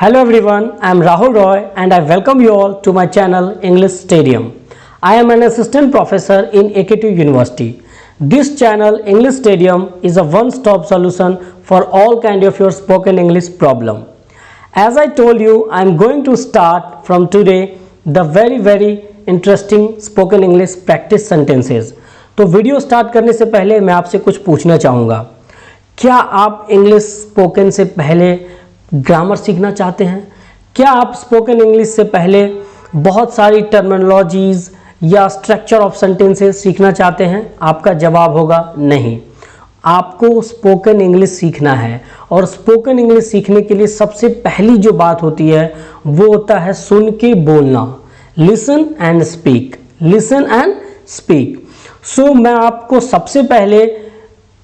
Hello everyone, I am Rahul Roy and I welcome you all to my channel English Stadium. I am an assistant professor in AKTU University. This channel English Stadium is a one-stop solution for all kind of your spoken English problem. As I told you, I am going to start from today the very interesting spoken English practice sentences. तो video start करने से पहले मैं आपसे कुछ पूछना चाहूँगा, क्या आप इंग्लिश स्पोकन से पहले ग्रामर सीखना चाहते हैं? क्या आप स्पोकन इंग्लिश से पहले बहुत सारी टर्मिनोलॉजीज या स्ट्रक्चर ऑफ सेंटेंसेस सीखना चाहते हैं? आपका जवाब होगा नहीं। आपको स्पोकन इंग्लिश सीखना है और स्पोकन इंग्लिश सीखने के लिए सबसे पहली जो बात होती है वो होता है सुन के बोलना। Listen and speak, listen and speak. So मैं आपको सबसे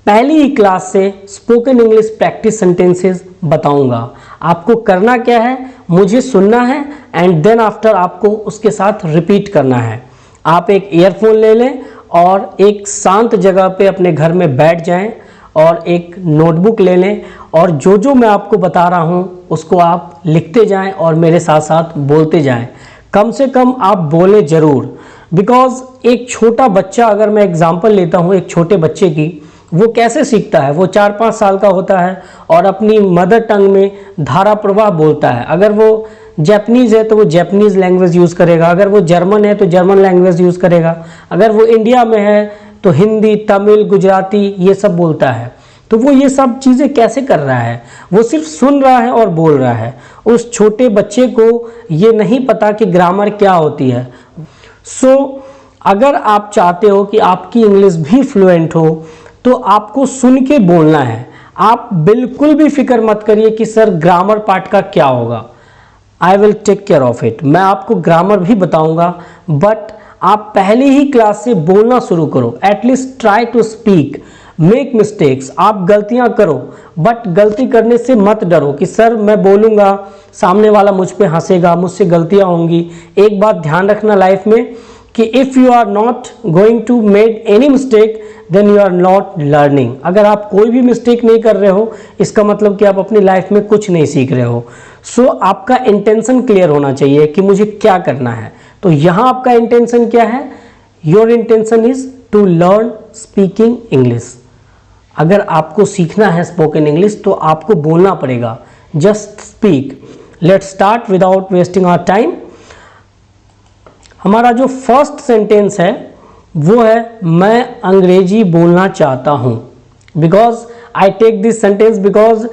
पहली ही क्लास से स्पोकन इंग्लिश प्रैक्टिस सेंटेंसेस बताऊंगा। आपको करना क्या है, मुझे सुनना है एंड देन आफ्टर आपको उसके साथ रिपीट करना है। आप एक ईयरफोन ले लें और एक शांत जगह पे अपने घर में बैठ जाएं और एक नोटबुक ले लें और जो मैं आपको बता रहा हूं उसको आप लिखते जाएं और मेरे साथ साथ बोलते जाएं। कम से कम आप बोलें ज़रूर, बिकॉज एक छोटा बच्चा, अगर मैं एग्जांपल लेता हूं एक छोटे बच्चे की, वो कैसे सीखता है? वो 4-5 साल का होता है और अपनी मदर टंग में धारा प्रवाह बोलता है। अगर वो जैपनीज़ है तो वो जैपनीज़ लैंग्वेज यूज़ करेगा, अगर वो जर्मन है तो जर्मन लैंग्वेज यूज़ करेगा, अगर वो इंडिया में है तो हिंदी, तमिल, गुजराती ये सब बोलता है। तो वो ये सब चीज़ें कैसे कर रहा है? वो सिर्फ सुन रहा है और बोल रहा है। उस छोटे बच्चे को ये नहीं पता कि ग्रामर क्या होती है। सो अगर आप चाहते हो कि आपकी इंग्लिश भी फ्लुएंट हो तो आपको सुन के बोलना है। आप बिल्कुल भी फिक्र मत करिए कि सर ग्रामर पार्ट का क्या होगा। I will take care of it. मैं आपको ग्रामर भी बताऊंगा, बट आप पहले ही क्लास से बोलना शुरू करो। At least try to speak, make mistakes. आप गलतियां करो, बट गलती करने से मत डरो कि सर मैं बोलूँगा, सामने वाला मुझ पे हंसेगा, मुझसे गलतियाँ होंगी। एक बात ध्यान रखना लाइफ में कि if you are not going to made any mistake then you are not learning. अगर आप कोई भी मिस्टेक नहीं कर रहे हो इसका मतलब कि आप अपनी लाइफ में कुछ नहीं सीख रहे हो। सो आपका इंटेंशन क्लियर होना चाहिए कि मुझे क्या करना है। तो यहाँ आपका इंटेंशन क्या है? Your intention is to learn speaking English. अगर आपको सीखना है स्पोकन इंग्लिश तो आपको बोलना पड़ेगा। Just speak. Let's start without wasting our time. हमारा जो फर्स्ट सेंटेंस है वो है मैं अंग्रेजी बोलना चाहता हूँ। Because I take this sentence because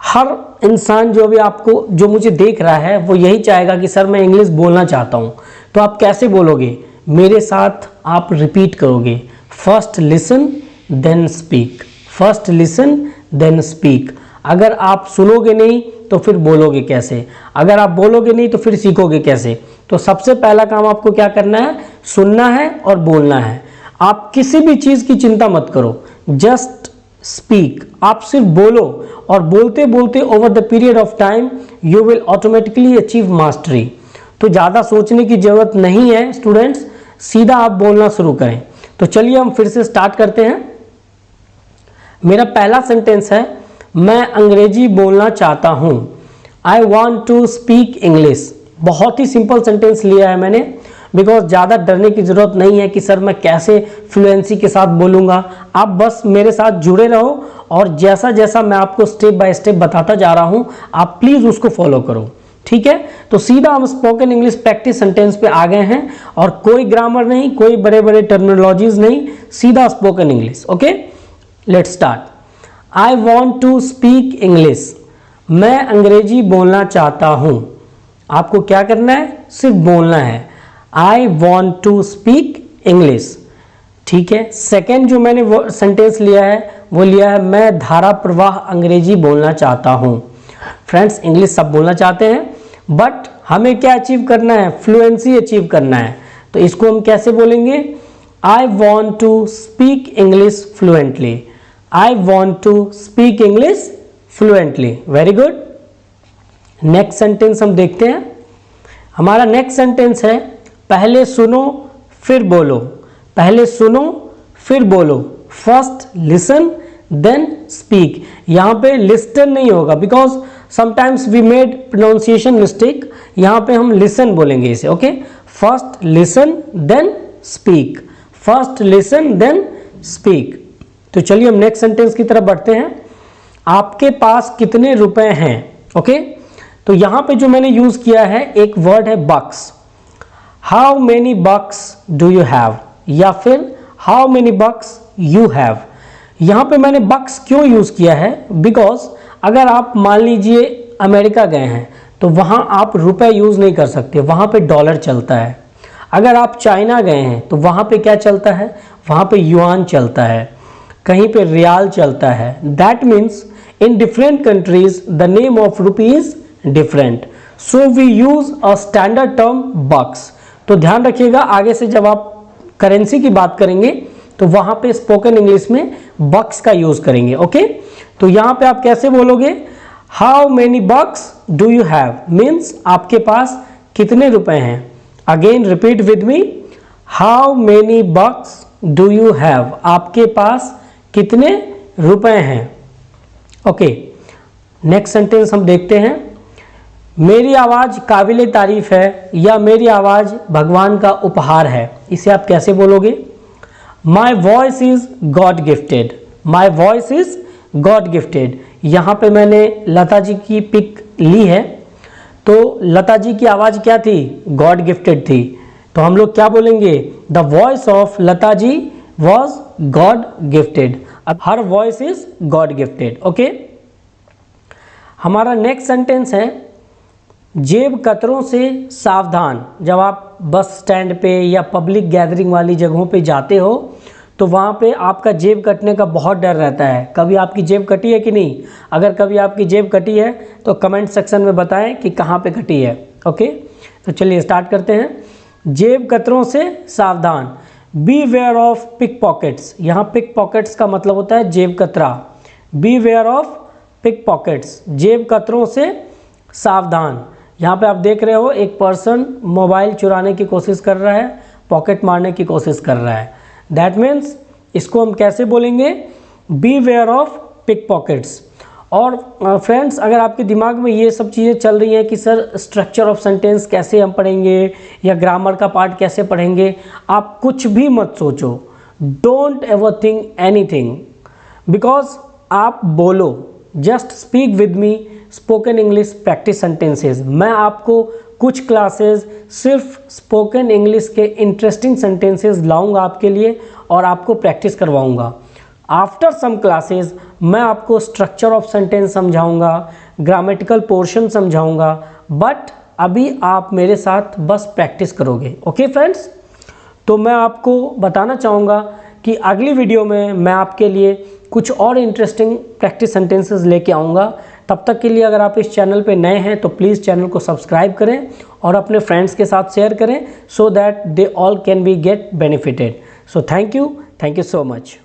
हर इंसान जो मुझे देख रहा है वो यही चाहेगा कि सर मैं इंग्लिश बोलना चाहता हूँ। तो आप कैसे बोलोगे? मेरे साथ आप रिपीट करोगे। First listen then speak, first listen then speak. अगर आप सुनोगे नहीं तो फिर बोलोगे कैसे? अगर आप बोलोगे नहीं तो फिर सीखोगे कैसे? तो सबसे पहला काम आपको क्या करना है? सुनना है और बोलना है। आप किसी भी चीज़ की चिंता मत करो, जस्ट स्पीक। आप सिर्फ बोलो और बोलते बोलते over the period of time you will automatically achieve mastery. तो ज़्यादा सोचने की ज़रूरत नहीं है स्टूडेंट्स, सीधा आप बोलना शुरू करें। तो चलिए हम फिर से स्टार्ट करते हैं। मेरा पहला सेंटेंस है मैं अंग्रेजी बोलना चाहता हूँ। I want to speak English. बहुत ही सिंपल सेंटेंस लिया है मैंने, बिकॉज ज़्यादा डरने की ज़रूरत नहीं है कि सर मैं कैसे फ्लुएंसी के साथ बोलूँगा। आप बस मेरे साथ जुड़े रहो और जैसा जैसा मैं आपको स्टेप बाय स्टेप बताता जा रहा हूँ आप प्लीज़ उसको फॉलो करो, ठीक है? तो सीधा हम स्पोकन इंग्लिश प्रैक्टिस सेंटेंस पे आ गए हैं और कोई ग्रामर नहीं, कोई बड़े बड़े टर्मिनोलॉजीज नहीं, सीधा spoken English. Okay, let's start. I want to speak English. मैं अंग्रेजी बोलना चाहता हूँ। आपको क्या करना है? सिर्फ बोलना है। I want to speak English, ठीक है? सेकेंड जो मैंने वो सेंटेंस लिया है वो लिया है मैं धारा प्रवाह अंग्रेजी बोलना चाहता हूँ। फ्रेंड्स, इंग्लिश सब बोलना चाहते हैं, बट हमें क्या अचीव करना है? फ्लुएंसी अचीव करना है। तो इसको हम कैसे बोलेंगे? I want to speak English fluently. I want to speak English fluently. Very good. Next sentence हम देखते हैं। हमारा नेक्स्ट सेंटेंस है पहले सुनो फिर बोलो। पहले सुनो फिर बोलो। First listen then speak. यहाँ पे लिस्टन नहीं होगा, because sometimes we made pronunciation mistake, यहाँ पे हम लिसन बोलेंगे इसे, okay. First listen then speak, first listen then speak. तो चलिए हम नेक्स्ट सेंटेंस की तरफ बढ़ते हैं। आपके पास कितने रुपए हैं, ओके। तो यहाँ पे जो मैंने यूज किया है एक वर्ड है bucks. How many bucks do you have, या फिर how many bucks you have. यहाँ पे मैंने बक्स क्यों यूज किया है, बिकॉज अगर आप मान लीजिए अमेरिका गए हैं तो वहाँ आप रुपए यूज नहीं कर सकते, वहाँ पे डॉलर चलता है। अगर आप चाइना गए हैं तो वहाँ पे क्या चलता है, वहाँ पे युआन चलता है, कहीं पे रियाल चलता है। That means in different countries the name of rupee is different, so we use a standard term bucks. तो ध्यान रखिएगा आगे से जब आप करेंसी की बात करेंगे तो वहां पे स्पोकन इंग्लिश में बक्स का यूज करेंगे, ओके। तो यहां पे आप कैसे बोलोगे, how many bucks do you have, means आपके पास कितने रुपए हैं। Again repeat with me, how many bucks do you have, आपके पास कितने रुपए हैं, ओके। नेक्स्ट सेंटेंस हम देखते हैं। मेरी आवाज काबिले तारीफ है, या मेरी आवाज भगवान का उपहार है, इसे आप कैसे बोलोगे। My voice is God gifted, my voice is God gifted. यहाँ पे मैंने लता जी की पिक ली है, तो लता जी की आवाज़ क्या थी, गॉड गिफ्टेड थी। तो हम लोग क्या बोलेंगे, the voice of Lata ji was God gifted. अब हर voice is God gifted, okay. हमारा नेक्स्ट सेंटेंस है, जेब कतरों से सावधान। जब आप बस स्टैंड पे या पब्लिक गैदरिंग वाली जगहों पे जाते हो तो वहाँ पे आपका जेब कटने का बहुत डर रहता है। कभी आपकी जेब कटी है कि नहीं, अगर कभी आपकी जेब कटी है तो कमेंट सेक्शन में बताएं कि कहाँ पे कटी है, ओके। तो चलिए स्टार्ट करते हैं। जेब कतरों से सावधान, beware of pickpockets. यहाँ पिक पॉकेट्स का मतलब होता है जेब कतरा। Beware of pickpockets, जेब कतरों से सावधान। यहाँ पे आप देख रहे हो एक पर्सन मोबाइल चुराने की कोशिश कर रहा है, पॉकेट मारने की कोशिश कर रहा है। दैट मीन्स इसको हम कैसे बोलेंगे, beware of pickpockets. और फ्रेंड्स अगर आपके दिमाग में ये सब चीज़ें चल रही हैं कि सर स्ट्रक्चर ऑफ सेंटेंस कैसे हम पढ़ेंगे या ग्रामर का पार्ट कैसे पढ़ेंगे, आप कुछ भी मत सोचो। Don't ever think anything, because आप बोलो, just speak with me spoken English practice sentences. मैं आपको कुछ क्लासेस सिर्फ स्पोकन इंग्लिश के इंटरेस्टिंग सेंटेंसेस लाऊंगा आपके लिए और आपको प्रैक्टिस करवाऊंगा। आफ्टर सम क्लासेस मैं आपको स्ट्रक्चर ऑफ सेंटेंस समझाऊंगा, ग्रामेटिकल पोर्शन समझाऊंगा, बट अभी आप मेरे साथ बस प्रैक्टिस करोगे, ओके फ्रेंड्स। तो मैं आपको बताना चाहूँगा कि अगली वीडियो में मैं आपके लिए कुछ और इंटरेस्टिंग प्रैक्टिस सेंटेंसेस लेके आऊँगा। तब तक के लिए अगर आप इस चैनल पे नए हैं तो प्लीज़ चैनल को सब्सक्राइब करें और अपने फ्रेंड्स के साथ शेयर करें, so that they all can be get benefited. So thank you so much.